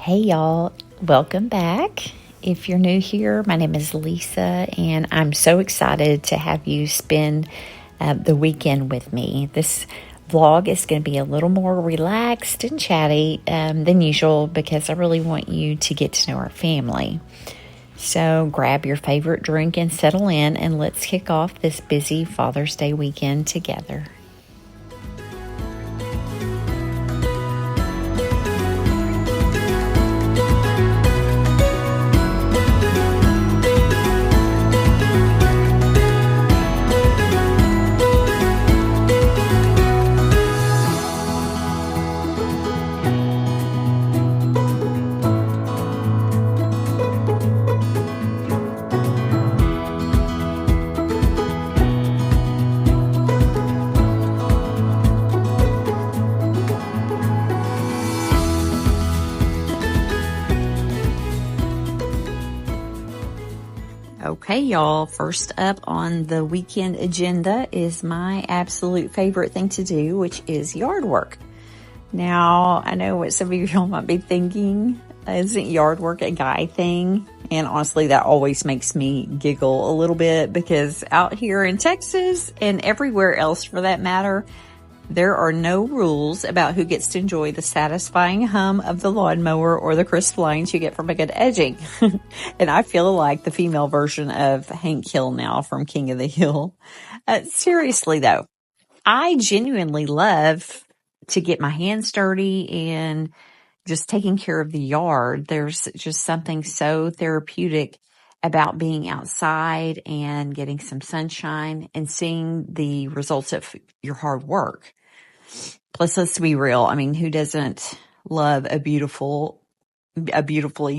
Hey y'all, welcome back. If you're new here, my name is Lisa, and I'm so excited to have you spend the weekend with me. This vlog is going to be a little more relaxed and chatty than usual because I really want you to get to know our family. So grab your favorite drink and settle in, and let's kick off this busy Father's Day weekend together. Okay, y'all, first up on the weekend agenda is my absolute favorite thing to do, which is yard work. Now, I know what some of y'all might be thinking, isn't yard work a guy thing? And honestly, that always makes me giggle a little bit because out here in Texas and everywhere else for that matter, there are no rules about who gets to enjoy the satisfying hum of the lawnmower or the crisp lines you get from a good edging. And I feel like the female version of Hank Hill now from King of the Hill. Seriously though, I genuinely love to get my hands dirty and just taking care of the yard. There's just something so therapeutic about being outside and getting some sunshine and seeing the results of your hard work. Plus, let's be real. I mean, who doesn't love a beautifully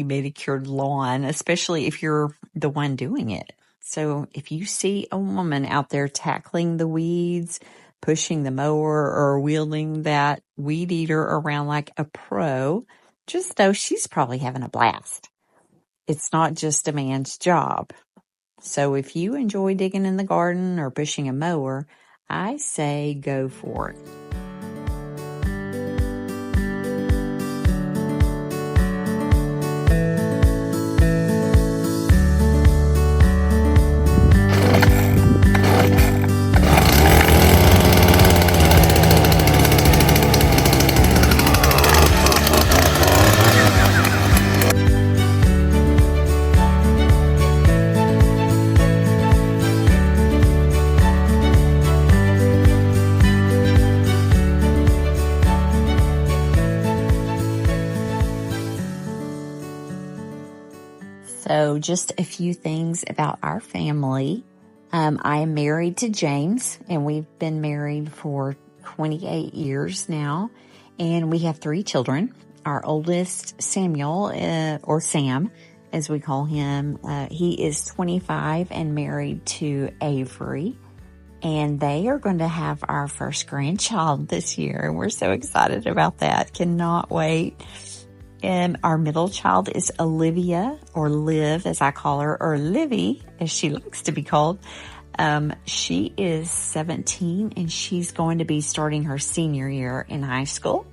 manicured lawn, especially if you're the one doing it? So if you see a woman out there tackling the weeds, pushing the mower, or wielding that weed eater around like a pro, just know she's probably having a blast. It's not just a man's job. So if you enjoy digging in the garden or pushing a mower, I say go for it. So just a few things about our family. I am married to James, and we've been married for 28 years now, and we have 3 children. Our oldest, Samuel, or Sam, as we call him, he is 25 and married to Avery, and they are going to have our first grandchild this year, and we're so excited about that. Cannot wait. And our middle child is Olivia, or Liv as I call her, or Livy as she likes to be called. She is 17 and she's going to be starting her senior year in high school.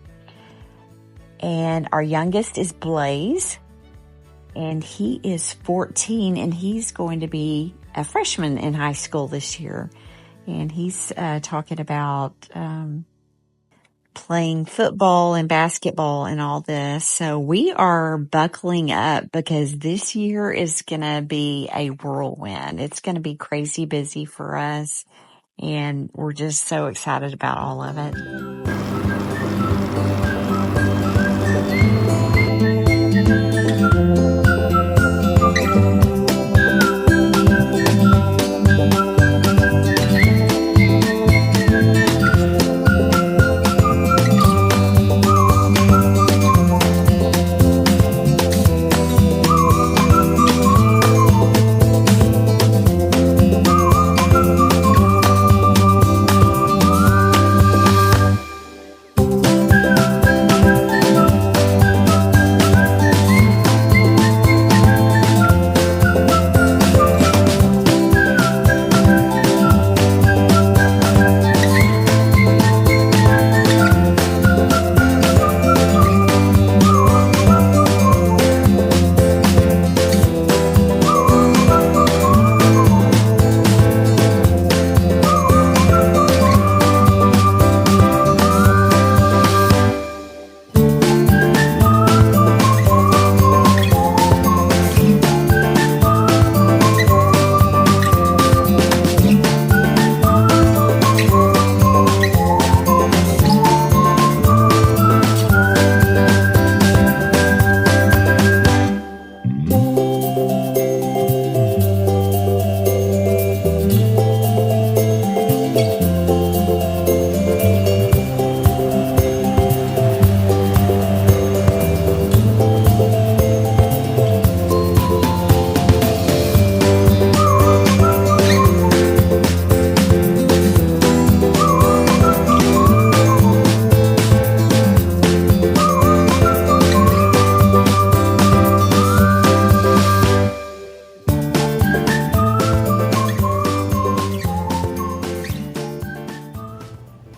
And our youngest is Blaze, and he is 14 and he's going to be a freshman in high school this year. And he's talking about playing football and basketball and all this. So we are buckling up because this year is going to be a whirlwind. It's going to be crazy busy for us, and we're just so excited about all of it.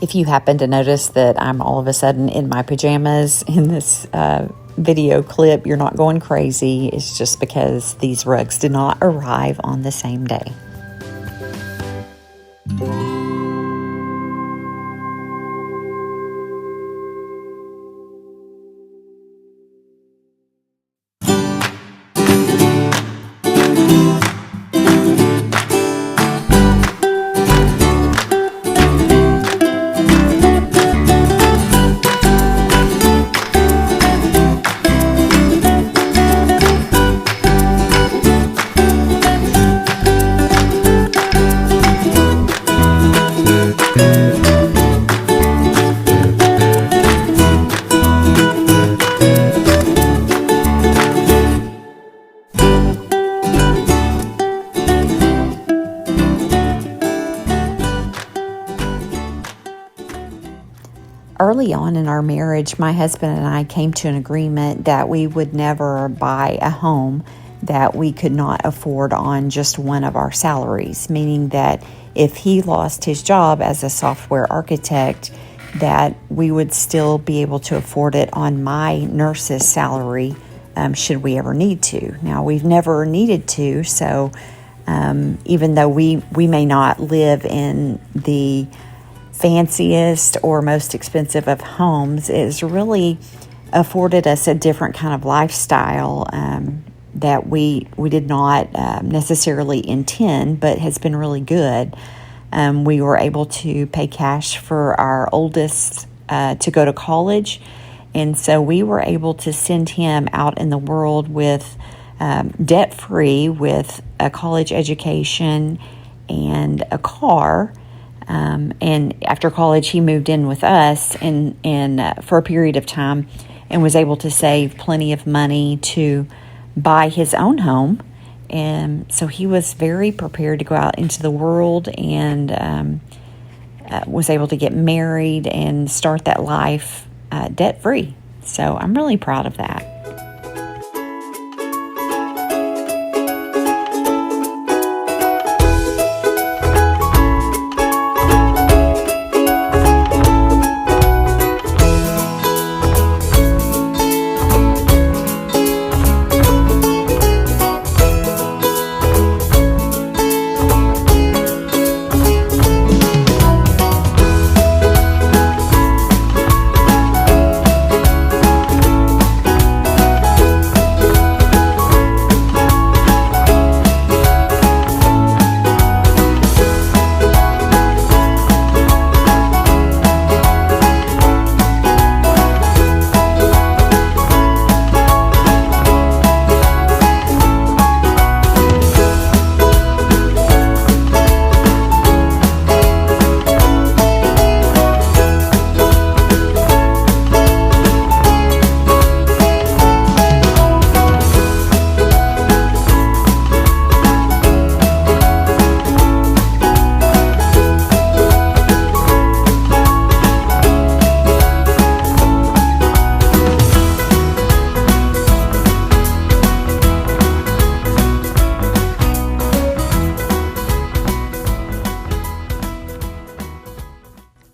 If you happen to notice that I'm all of a sudden in my pajamas in this video clip, you're not going crazy. It's just because these rugs did not arrive on the same day. Early on in our marriage, my husband and I came to an agreement that we would never buy a home that we could not afford on just one of our salaries, meaning that if he lost his job as a software architect, that we would still be able to afford it on my nurse's salary, should we ever need to. Now, we've never needed to, so even though we may not live in the fanciest or most expensive of homes, it's really afforded us a different kind of lifestyle that we did not necessarily intend, but has been really good. We were able to pay cash for our oldest to go to college, and so we were able to send him out in the world with debt-free, with a college education and a car. And after college, he moved in with us and for a period of time, and was able to save plenty of money to buy his own home. And so he was very prepared to go out into the world, and was able to get married and start that life debt-free. So I'm really proud of that.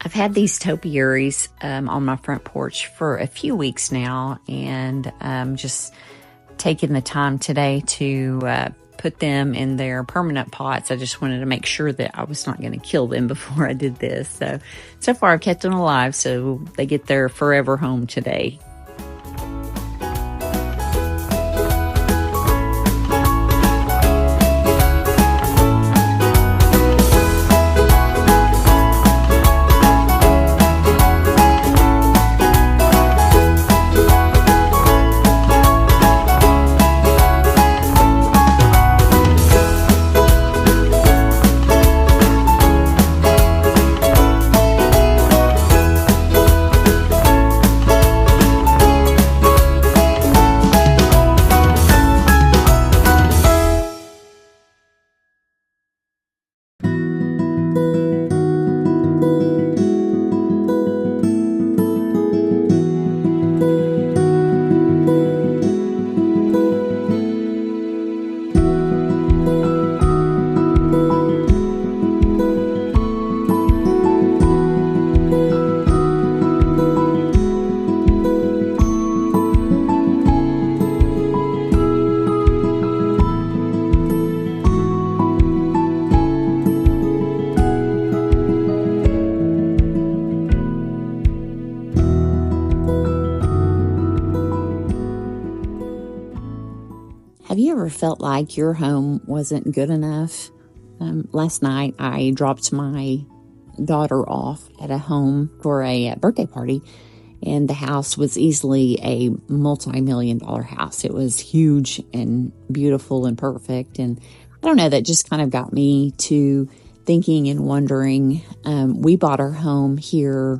I've had these topiaries on my front porch for a few weeks now, and just taking the time today to put them in their permanent pots. I just wanted to make sure that I was not going to kill them before I did this. So far I've kept them alive, so they get their forever home today. Have you ever felt like your home wasn't good enough? Last night, I dropped my daughter off at a home for a birthday party, and the house was easily a multi-million-dollar house. It was huge and beautiful and perfect. And I don't know, that just kind of got me to thinking and wondering. We bought our home here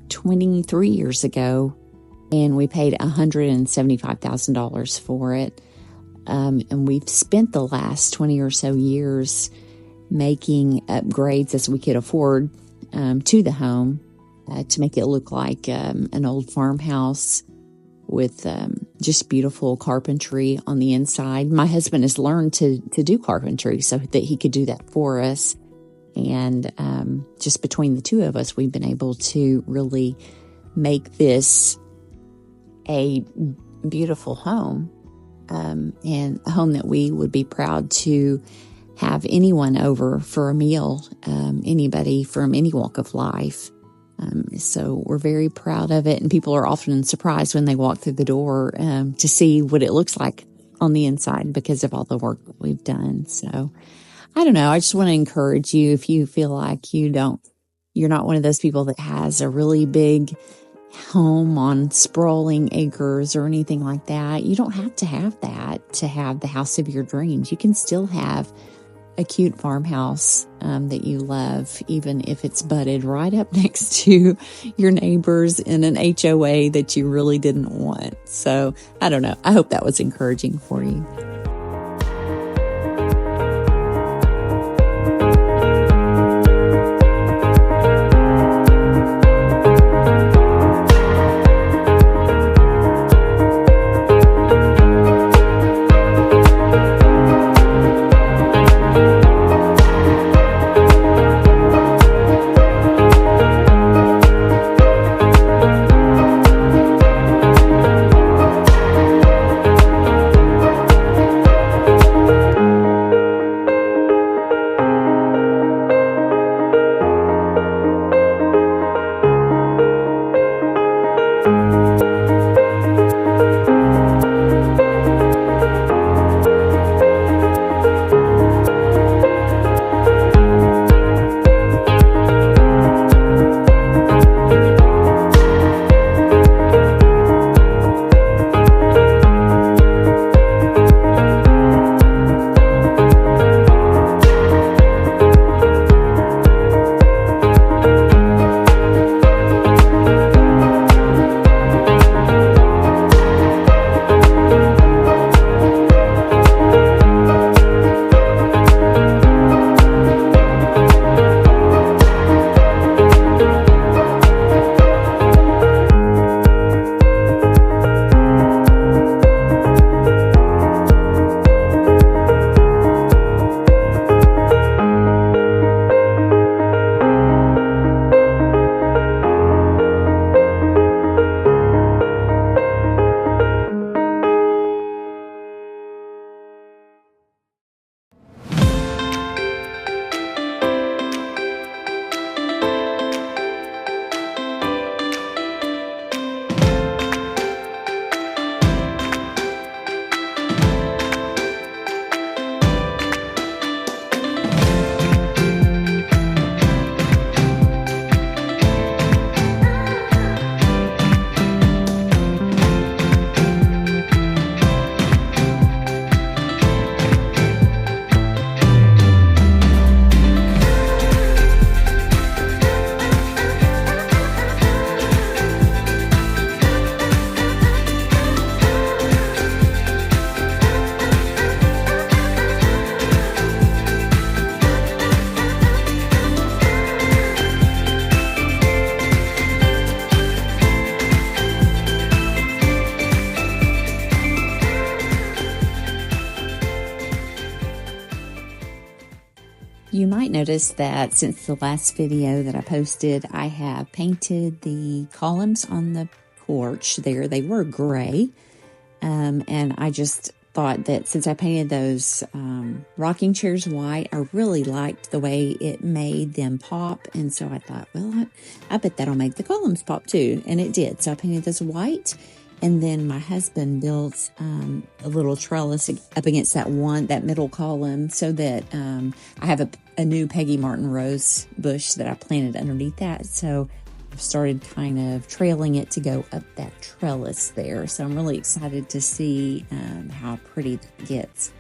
23 years ago, and we paid $175,000 for it. And we've spent the last 20 or so years making upgrades as we could afford to the home to make it look like an old farmhouse with just beautiful carpentry on the inside. My husband has learned to do carpentry so that he could do that for us. And just between the two of us, we've been able to really make this a beautiful home, and a home that we would be proud to have anyone over for a meal, anybody from any walk of life. So we're very proud of it, and people are often surprised when they walk through the door to see what it looks like on the inside because of all the work that we've done. So I don't know. I just want to encourage you, if you feel like you're not one of those people that has a really big home on sprawling acres or anything like that. You don't have to have that to have the house of your dreams. You can still have a cute farmhouse that you love, even if it's butted right up next to your neighbors in an HOA that you really didn't want. So I don't know. I hope that was encouraging for you. You might notice that since the last video that I posted, I have painted the columns on the porch there. They were gray, and I just thought that since I painted those rocking chairs white, I really liked the way it made them pop, and so I thought, well, I bet that'll make the columns pop too, and it did. So I painted those white, And then my husband built a little trellis up against that middle column, so that I have a new Peggy Martin rose bush that I planted underneath that. So I've started kind of trailing it to go up that trellis there. So I'm really excited to see how pretty that gets.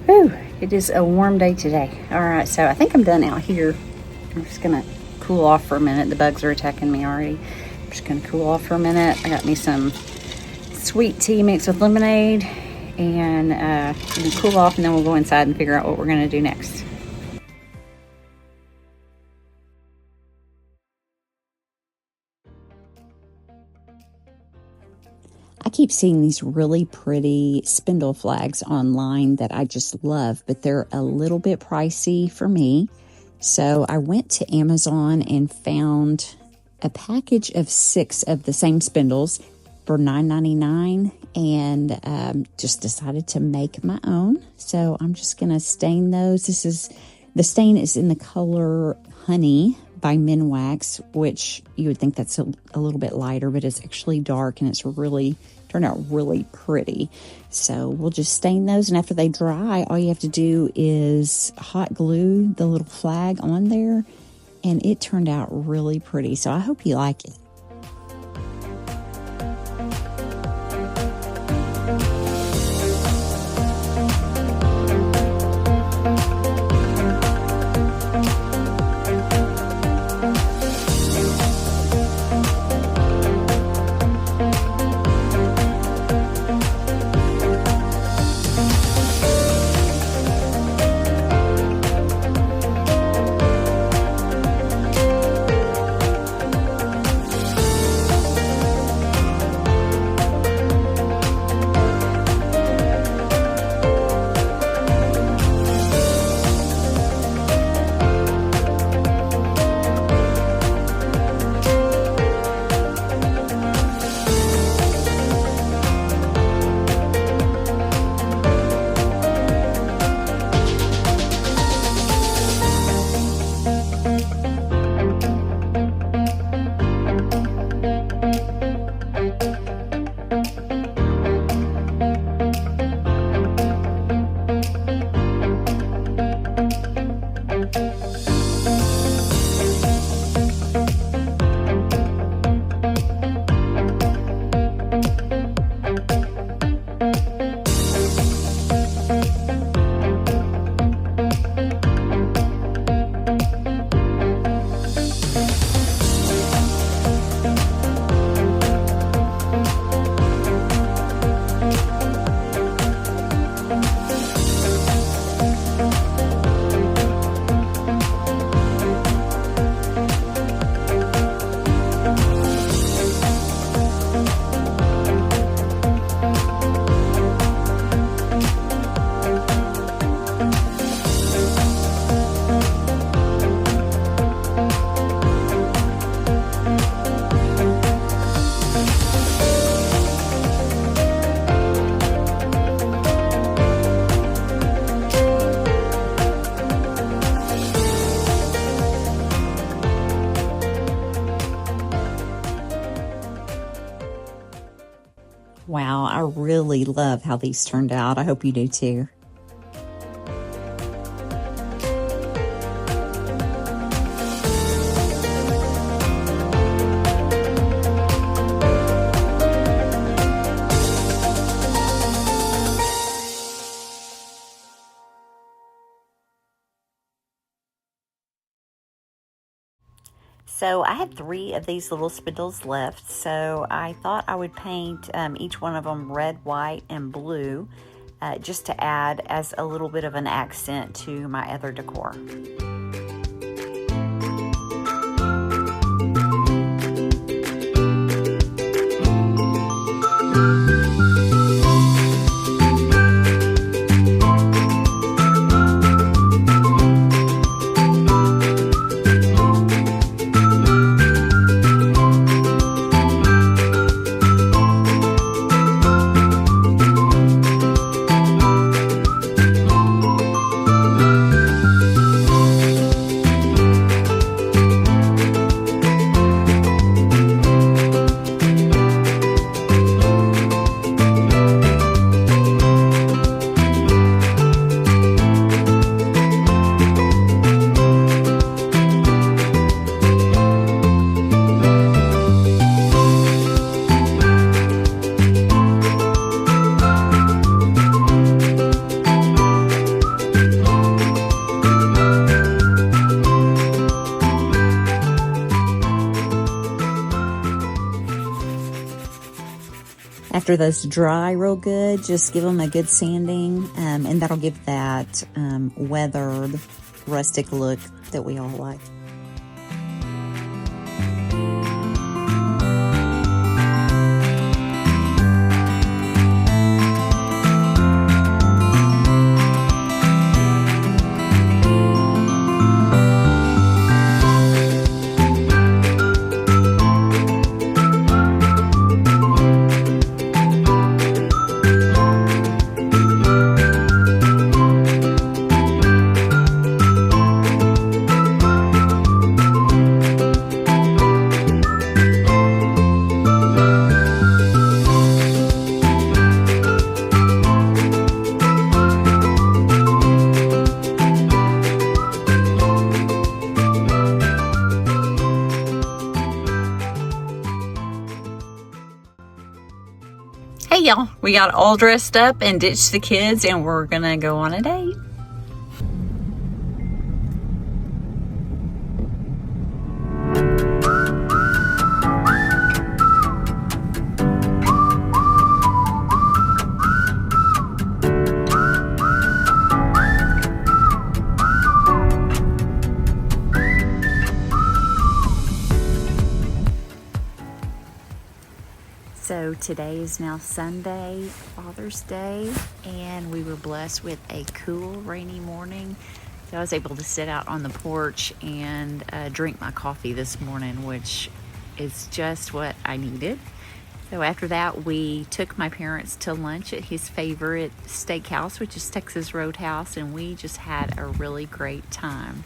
Whew, it is a warm day today. All right, so I think I'm done out here. I'm just gonna cool off for a minute. The bugs are attacking me already. I'm just gonna cool off for a minute. I got me some sweet tea mixed with lemonade, and we'll cool off, and then we'll go inside and figure out what we're gonna do next. I keep seeing these really pretty spindle flags online that I just love, but they're a little bit pricey for me. So I went to Amazon and found a package of 6 of the same spindles for $9.99, and just decided to make my own. So I'm just going to stain those. The stain is in the color Honey by Minwax, which you would think that's a little bit lighter, but it's actually dark, and it's really turned out really pretty. So we'll just stain those, and after they dry, all you have to do is hot glue the little flag on there, and it turned out really pretty. So I hope you like it. Wow, I really love how these turned out. I hope you do too. So I had 3 of these little spindles left, so I thought I would paint each one of them red, white, and blue, just to add as a little bit of an accent to my other decor. After those dry real good, just give them a good sanding, and that'll give that weathered, rustic look that we all like. Hey y'all, we got all dressed up and ditched the kids, and we're gonna go on a date. So today is now Sunday, Father's Day, and we were blessed with a cool, rainy morning. So I was able to sit out on the porch and drink my coffee this morning, which is just what I needed. So after that, we took my parents to lunch at his favorite steakhouse, which is Texas Roadhouse, and we just had a really great time.